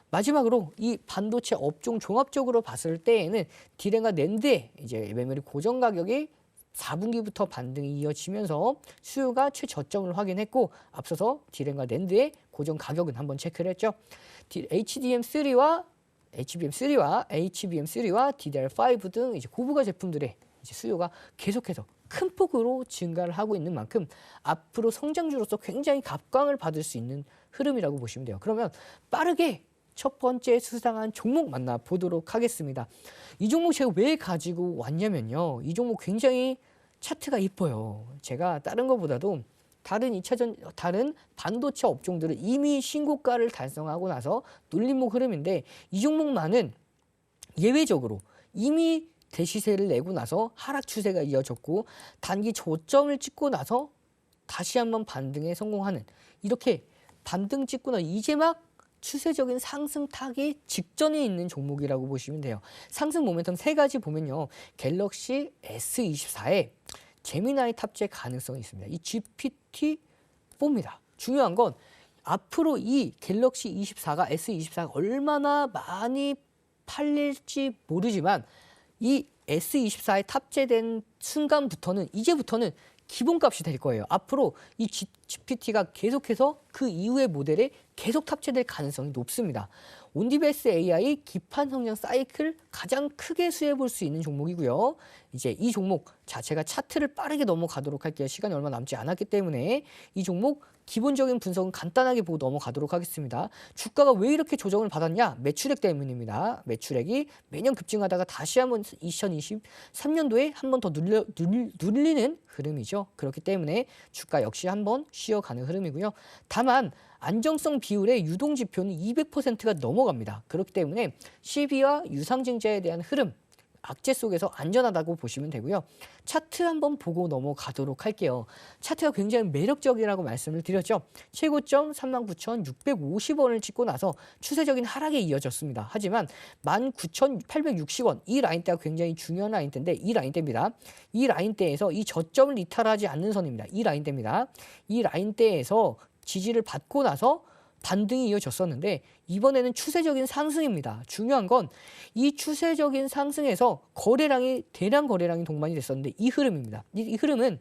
Speaker 2: 마지막으로 이 반도체 업종 종합적으로 봤을 때에는 D램과 낸드의 이제 메모리 고정 가격이 4분기부터 반등이 이어지면서 수요가 최저점을 확인했고 앞서서 D램과 낸드의 고정 가격은 한번 체크를 했죠. HBM3와 DDR5 등 이제 고부가 제품들의 이제 수요가 계속해서 큰 폭으로 증가를 하고 있는 만큼 앞으로 성장주로서 굉장히 각광을 받을 수 있는 흐름이라고 보시면 돼요. 그러면 빠르게 첫 번째 수상한 종목 만나보도록 하겠습니다. 이 종목 제가 왜 가지고 왔냐면요. 이 종목 굉장히 차트가 이뻐요. 제가 다른 것보다도 다른 반도체 업종들은 이미 신고가를 달성하고 나서 눌림목 흐름인데 이 종목만은 예외적으로 이미 대시세를 내고 나서 하락 추세가 이어졌고 단기 저점을 찍고 나서 다시 한번 반등에 성공하는 이렇게 반등 찍고 나서 이제 막 추세적인 상승 타기 직전에 있는 종목이라고 보시면 돼요. 상승 모멘텀 세 가지 보면요. 갤럭시 S24에 제미나이 탑재 가능성이 있습니다. 이 GPT-4입니다. 중요한 건 앞으로 이 갤럭시 S24가 얼마나 많이 팔릴지 모르지만 이 S24에 탑재된 순간부터는 이제부터는 기본값이 될 거예요. 앞으로 이 GPT가 계속해서 그 이후의 모델에 계속 탑재될 가능성이 높습니다. 온디베이스 AI 기판 성장 사이클 가장 크게 수혜해 볼 수 있는 종목이고요. 이제 이 종목 자체가 차트를 빠르게 넘어가도록 할게요. 시간이 얼마 남지 않았기 때문에 이 종목 기본적인 분석은 간단하게 보고 넘어가도록 하겠습니다. 주가가 왜 이렇게 조정을 받았냐? 매출액 때문입니다. 매출액이 매년 급증하다가 다시 한번 2023년도에 한 번 더 눌리는 흐름이죠. 그렇기 때문에 주가 역시 한번 쉬어가는 흐름이고요. 다만 안정성 비율의 유동 지표는 200%가 넘어갑니다. 그렇기 때문에 시비와 유상증자에 대한 흐름 악재 속에서 안전하다고 보시면 되고요. 차트 한번 보고 넘어가도록 할게요. 차트가 굉장히 매력적이라고 말씀을 드렸죠. 최고점 39,650원을 찍고 나서 추세적인 하락에 이어졌습니다. 하지만 19,860원 이 라인대가 굉장히 중요한 라인대인데 이 라인대입니다. 이 라인대에서 이 저점을 이탈하지 않는 선입니다. 이 라인대입니다. 이 라인대에서 지지를 받고 나서 반등이 이어졌었는데 이번에는 추세적인 상승입니다. 중요한 건 이 추세적인 상승에서 대량 거래량이 동반이 됐었는데 이 흐름입니다. 이 흐름은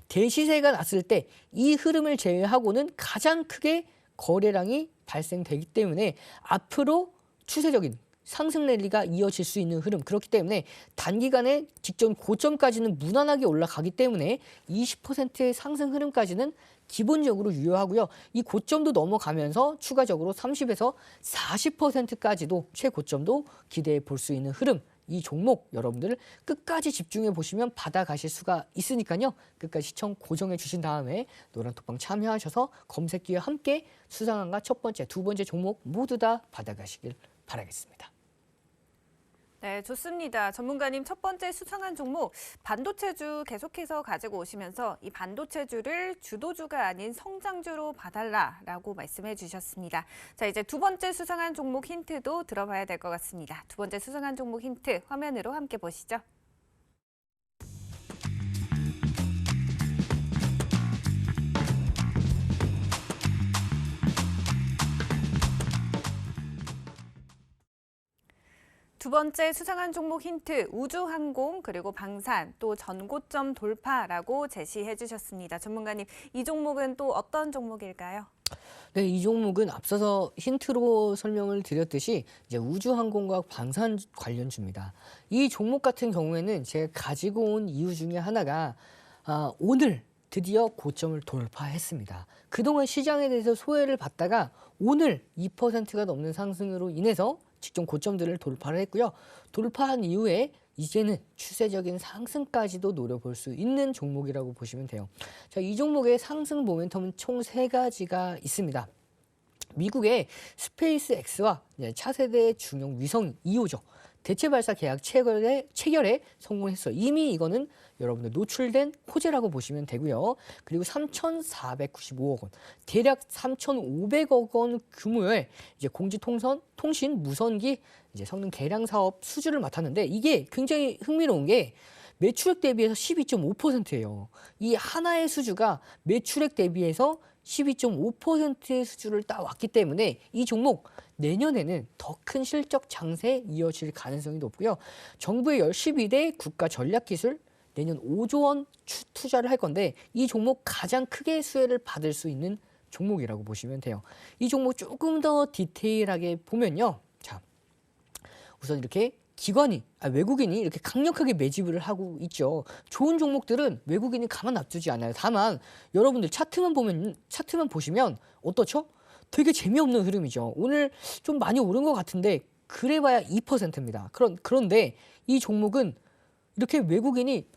Speaker 2: 대시세가 났을 때 이 흐름을 제외하고는 가장 크게 거래량이 발생되기 때문에 앞으로 추세적인 상승 랠리가 이어질 수 있는 흐름, 그렇기 때문에 단기간에 직전 고점까지는 무난하게 올라가기 때문에 20%의 상승 흐름까지는 기본적으로 유효하고요. 이 고점도 넘어가면서 추가적으로 30에서 40%까지도 최고점도 기대해 볼 수 있는 흐름, 이 종목 여러분들 끝까지 집중해 보시면 받아가실 수가 있으니까요. 끝까지 시청 고정해 주신 다음에 노란톡방 참여하셔서 검색기와 함께 수상한가 첫 번째, 두 번째 종목 모두 다 받아가시길 바라겠습니다.
Speaker 1: 네, 좋습니다. 전문가님 첫 번째 수상한 종목 반도체주 계속해서 가지고 오시면서 이 반도체주를 주도주가 아닌 성장주로 봐달라라고 말씀해 주셨습니다. 자, 이제 두 번째 수상한 종목 힌트도 들어봐야 될 것 같습니다. 두 번째 수상한 종목 힌트 화면으로 함께 보시죠. 두 번째 수상한 종목 힌트, 우주항공 그리고 방산 또 전고점 돌파라고 제시해 주셨습니다. 전문가님, 이 종목은 또 어떤 종목일까요?
Speaker 2: 네, 이 종목은 앞서서 힌트로 설명을 드렸듯이 이제 우주항공과 방산 관련주입니다. 이 종목 같은 경우에는 제가 가지고 온 이유 중에 하나가 오늘 드디어 고점을 돌파했습니다. 그동안 시장에 대해서 소외를 받다가 오늘 2%가 넘는 상승으로 인해서 직전 고점들을 돌파를 했고요. 돌파한 이후에 이제는 추세적인 상승까지도 노려볼 수 있는 종목이라고 보시면 돼요. 자, 이 종목의 상승 모멘텀은 총 3가지가 있습니다. 미국의 스페이스 X와 차세대 중형 위성 2호죠. 대체 발사 계약 체결에 성공했어요. 이미 이거는 여러분들 노출된 호재라고 보시면 되고요. 그리고 3,495억 원, 대략 3,500억 원 규모의 이제 공지통신 무선기 이제 성능 개량 사업 수주를 맡았는데 이게 굉장히 흥미로운 게 매출액 대비해서 12.5%예요. 이 하나의 수주가 매출액 대비해서 12.5%의 수주를 따왔기 때문에 이 종목 내년에는 더 큰 실적 장세에 이어질 가능성이 높고요. 정부의 12대 국가 전략기술 내년 5조 원 투자를 할 건데 이 종목 가장 크게 수혜를 받을 수 있는 종목이라고 보시면 돼요. 이 종목 조금 더 디테일하게 보면요. 자, 우선 이렇게 외국인이 이렇게 강력하게 매집을 하고 있죠. 좋은 종목들은 외국인이 가만 놔두지 않아요. 다만 여러분들 차트만 보시면 어떻죠? 되게 재미없는 흐름이죠. 오늘 좀 많이 오른 것 같은데 그래봐야 2%입니다. 그런데 이 종목은 이렇게 외국인이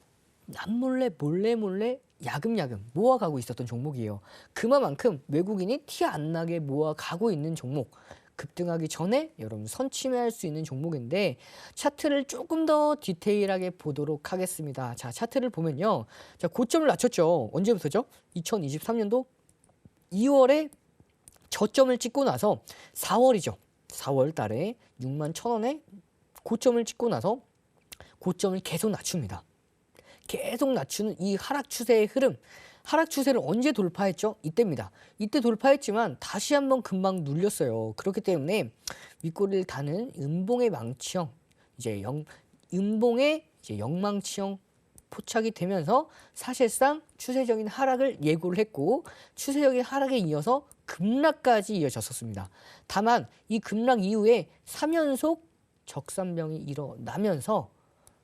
Speaker 2: 남몰래 몰래 야금야금 모아가고 있었던 종목이에요. 그만큼 외국인이 티 안 나게 모아가고 있는 종목. 급등하기 전에 여러분 선침해할 수 있는 종목인데 차트를 조금 더 디테일하게 보도록 하겠습니다. 자, 차트를 보면요. 자, 고점을 낮췄죠. 언제부터죠? 2023년도 2월에 저점을 찍고 나서 4월이죠. 4월 달에 61,000원에 고점을 찍고 나서 고점을 계속 낮춥니다. 계속 낮추는 이 하락 추세의 흐름, 하락 추세를 언제 돌파했죠? 이때입니다. 이때 돌파했지만 다시 한번 금방 눌렸어요. 그렇기 때문에 윗꼬리를 다는 음봉의 망치형, 음봉의 영망치형 포착이 되면서 사실상 추세적인 하락을 예고를 했고 추세적인 하락에 이어서 급락까지 이어졌었습니다. 다만 이 급락 이후에 3연속 적산병이 일어나면서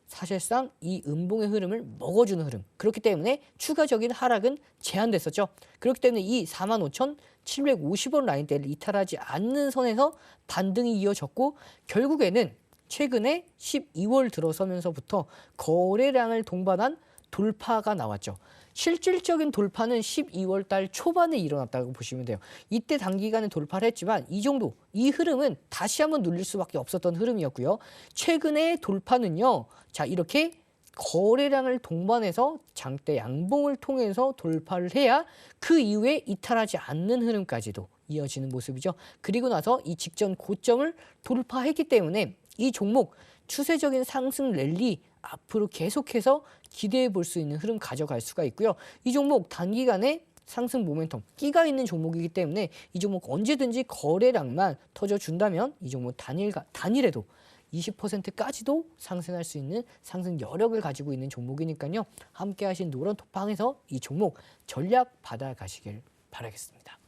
Speaker 2: 사실상 이 음봉의 흐름을 먹어주는 흐름. 그렇기 때문에 추가적인 하락은 제한됐었죠. 그렇기 때문에 이 45,750원 라인대를 이탈하지 않는 선에서 반등이 이어졌고 결국에는 최근에 12월 들어서면서부터 거래량을 동반한 돌파가 나왔죠. 실질적인 돌파는 12월 달 초반에 일어났다고 보시면 돼요. 이때 단기간에 돌파를 했지만 이 흐름은 다시 한번 눌릴 수밖에 없었던 흐름이었고요. 최근의 돌파는요. 자, 이렇게 거래량을 동반해서 장대 양봉을 통해서 돌파를 해야 그 이후에 이탈하지 않는 흐름까지도 이어지는 모습이죠. 그리고 나서 이 직전 고점을 돌파했기 때문에 이 종목 추세적인 상승 랠리 앞으로 계속해서 기대해 볼 수 있는 흐름 가져갈 수가 있고요. 이 종목 단기간에 상승 모멘텀, 끼가 있는 종목이기 때문에 이 종목 언제든지 거래량만 터져준다면 이 종목 단일에도 20%까지도 상승할 수 있는 상승 여력을 가지고 있는 종목이니까요. 함께 하신 노란톡방에서 이 종목 전략 받아가시길 바라겠습니다.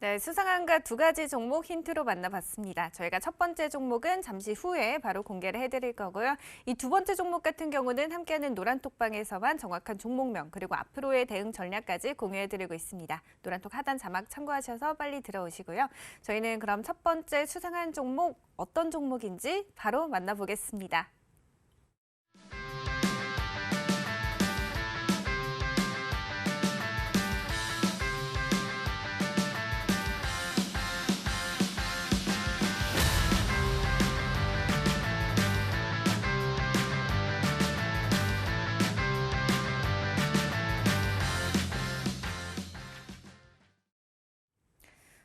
Speaker 1: 네, 수상한가 두 가지 종목 힌트로 만나봤습니다. 저희가 첫 번째 종목은 잠시 후에 바로 공개를 해드릴 거고요. 이 두 번째 종목 같은 경우는 함께하는 노란톡방에서만 정확한 종목명 그리고 앞으로의 대응 전략까지 공유해드리고 있습니다. 노란톡 하단 자막 참고하셔서 빨리 들어오시고요. 저희는 그럼 첫 번째 수상한 종목 어떤 종목인지 바로 만나보겠습니다.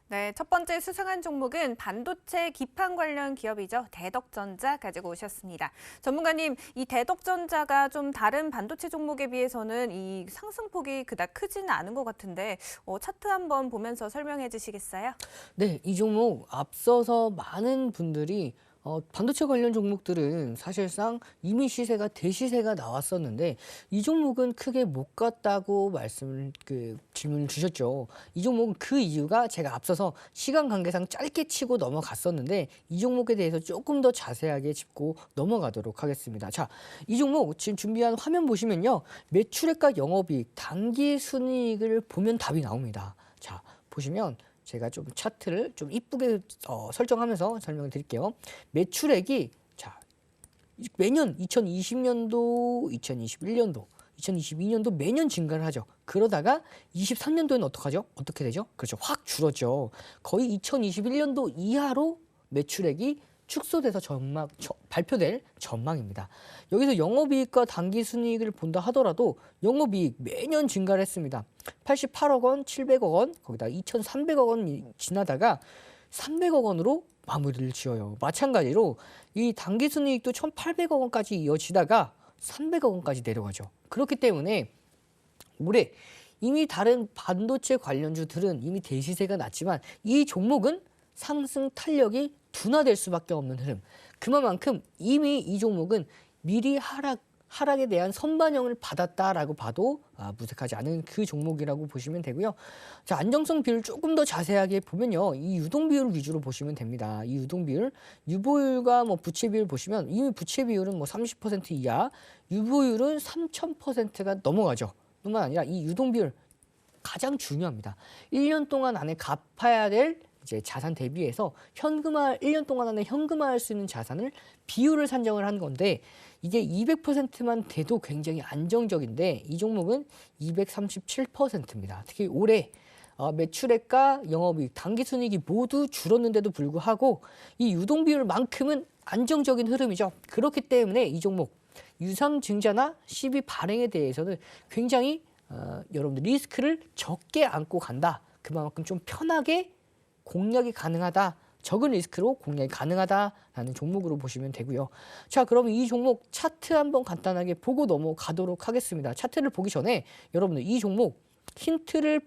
Speaker 1: 네, 첫 번째 수상한 종목은 반도체 기판 관련 기업이죠. 대덕전자 가지고 오셨습니다. 전문가님, 이 대덕전자가 좀 다른 반도체 종목에 비해서는 이 상승폭이 그닥 크지는 않은 것 같은데 차트 한번 보면서 설명해 주시겠어요?
Speaker 2: 네, 이 종목 앞서서 많은 분들이 반도체 관련 종목들은 사실상 이미 시세가 대시세가 나왔었는데 이 종목은 크게 못 갔다고 질문을 주셨죠. 이 종목은 그 이유가 제가 앞서서 시간 관계상 짧게 치고 넘어갔었는데 이 종목에 대해서 조금 더 자세하게 짚고 넘어가도록 하겠습니다. 자, 이 종목 지금 준비한 화면 보시면요. 매출액과 영업이익, 당기순이익을 보면 답이 나옵니다. 자, 보시면 제가 좀 차트를 좀 이쁘게 설정하면서 설명을 드릴게요. 매출액이 자 매년 2020년도, 2021년도, 2022년도 매년 증가를 하죠. 그러다가 23년도에는 어떡하죠? 어떻게 되죠? 그렇죠. 확 줄었죠. 거의 2021년도 이하로 매출액이 축소돼서 발표될 전망입니다. 여기서 영업이익과 당기순이익을 본다 하더라도 영업이익 매년 증가를 했습니다. 88억 원, 700억 원, 거기다 2,300억 원 지나다가 300억 원으로 마무리를 지어요. 마찬가지로 이 당기순이익도 1,800억 원까지 이어지다가 300억 원까지 내려가죠. 그렇기 때문에 올해 이미 다른 반도체 관련주들은 이미 대시세가 났지만 이 종목은 상승 탄력이 둔화될 수밖에 없는 흐름. 그만큼 이미 이 종목은 미리 하락에 대한 선반영을 받았다라고 봐도 무색하지 않은 그 종목이라고 보시면 되고요. 자, 안정성 비율 조금 더 자세하게 보면요. 이 유동 비율 위주로 보시면 됩니다. 이 유동 비율, 유보율과 부채 비율 보시면 이미 부채 비율은 30% 이하, 유보율은 3,000%가 넘어가죠. 뿐만 아니라 이 유동 비율 가장 중요합니다. 1년 동안 안에 갚아야 될 이제 자산 대비해서 1년 동안 안에 현금화할 수 있는 자산을 비율을 산정을 한 건데 이게 200%만 돼도 굉장히 안정적인데 이 종목은 237%입니다. 특히 올해 매출액과 영업이익, 당기순이익이 모두 줄었는데도 불구하고 이 유동 비율만큼은 안정적인 흐름이죠. 그렇기 때문에 이 종목 유상증자나 시비 발행에 대해서는 굉장히 여러분들 리스크를 적게 안고 간다. 그만큼 좀 편하게 공략이 가능하다. 적은 리스크로 공략이 가능하다라는 종목으로 보시면 되고요. 자, 그러면 이 종목 차트 한번 간단하게 보고 넘어가도록 하겠습니다. 차트를 보기 전에 여러분들 이 종목 힌트를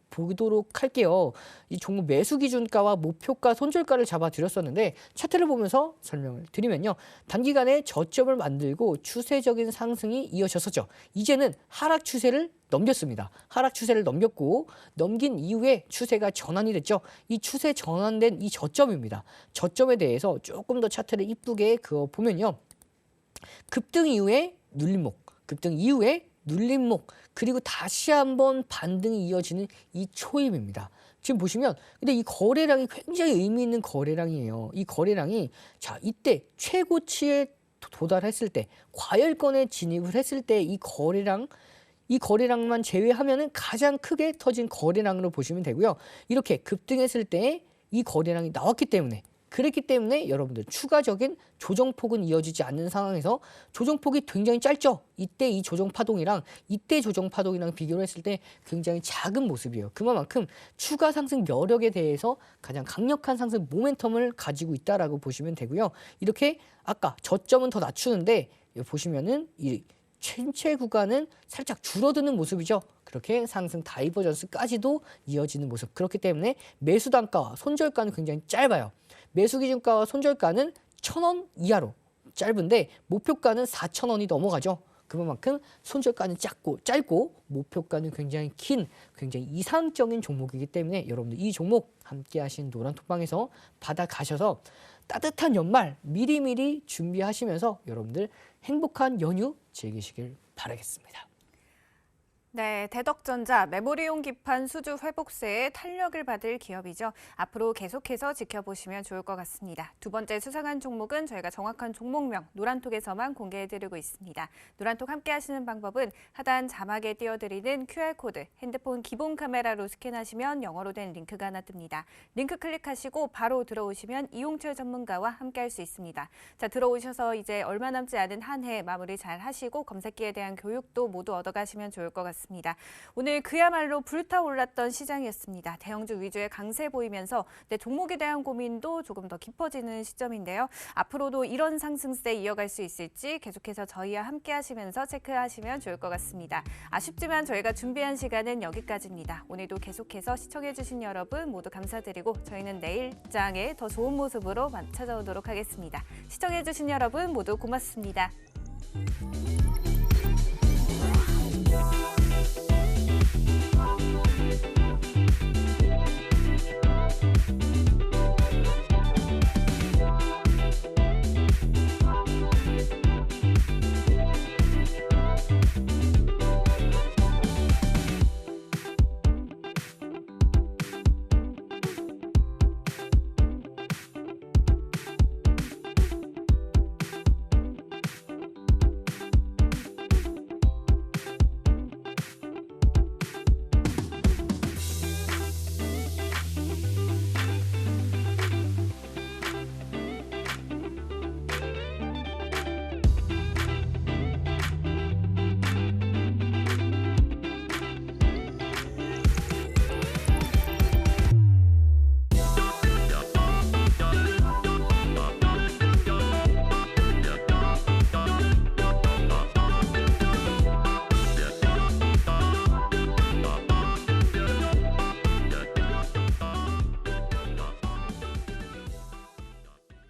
Speaker 2: 보도록 할게요. 이 종목 매수 기준가와 목표가, 손절가를 잡아드렸었는데 차트를 보면서 설명을 드리면요. 단기간에 저점을 만들고 추세적인 상승이 이어졌었죠. 이제는 하락 추세를 넘겼습니다. 하락 추세를 넘긴 이후에 추세가 전환이 됐죠. 이 추세 전환된 이 저점입니다. 저점에 대해서 조금 더 차트를 이쁘게 그어보면요. 급등 이후에 눌림목, 급등 이후에 눌림목, 그리고 다시 한번 반등이 이어지는 이 초입입니다. 지금 보시면 근데 이 거래량이 굉장히 의미 있는 거래량이에요. 이 거래량이 자 이때 최고치에 도달했을 때 과열권에 진입을 했을 때 이 거래량만 제외하면은 가장 크게 터진 거래량으로 보시면 되고요. 이렇게 급등했을 때 이 거래량이 나왔기 때문에 그렇기 때문에 여러분들 추가적인 조정폭은 이어지지 않는 상황에서 조정폭이 굉장히 짧죠. 이때 이 조정파동이랑 이때 조정파동이랑 비교를 했을 때 굉장히 작은 모습이에요. 그만큼 추가 상승 여력에 대해서 가장 강력한 상승 모멘텀을 가지고 있다라고 보시면 되고요. 이렇게 아까 저점은 더 낮추는데 보시면은 이 전체 구간은 살짝 줄어드는 모습이죠. 그렇게 상승 다이버전스까지도 이어지는 모습. 그렇기 때문에 매수 단가와 손절가는 굉장히 짧아요. 매수 기준가와 손절가는 1,000원 이하로 짧은데 목표가는 4,000원이 넘어가죠. 그만큼 손절가는 짧고 목표가는 굉장히 긴, 굉장히 이상적인 종목이기 때문에 여러분들 이 종목 함께 하신 노란톡방에서 받아가셔서 따뜻한 연말 미리미리 준비하시면서 여러분들 행복한 연휴 즐기시길 바라겠습니다.
Speaker 1: 네, 대덕전자 메모리용 기판 수주 회복세에 탄력을 받을 기업이죠. 앞으로 계속해서 지켜보시면 좋을 것 같습니다. 두 번째 수상한 종목은 저희가 정확한 종목명 노란톡에서만 공개해드리고 있습니다. 노란톡 함께 하시는 방법은 하단 자막에 띄워드리는 QR코드, 핸드폰 기본 카메라로 스캔하시면 영어로 된 링크가 하나 뜹니다. 링크 클릭하시고 바로 들어오시면 이용철 전문가와 함께 할 수 있습니다. 자, 들어오셔서 이제 얼마 남지 않은 한 해 마무리 잘 하시고 검색기에 대한 교육도 모두 얻어가시면 좋을 것 같습니다. 오늘 그야말로 불타올랐던 시장이었습니다. 대형주 위주의 강세 보이면서 종목에 대한 고민도 조금 더 깊어지는 시점인데요. 앞으로도 이런 상승세 이어갈 수 있을지 계속해서 저희와 함께 하시면서 체크하시면 좋을 것 같습니다. 아쉽지만 저희가 준비한 시간은 여기까지입니다. 오늘도 계속해서 시청해주신 여러분 모두 감사드리고 저희는 내일 장에 더 좋은 모습으로 찾아오도록 하겠습니다. 시청해주신 여러분 모두 고맙습니다.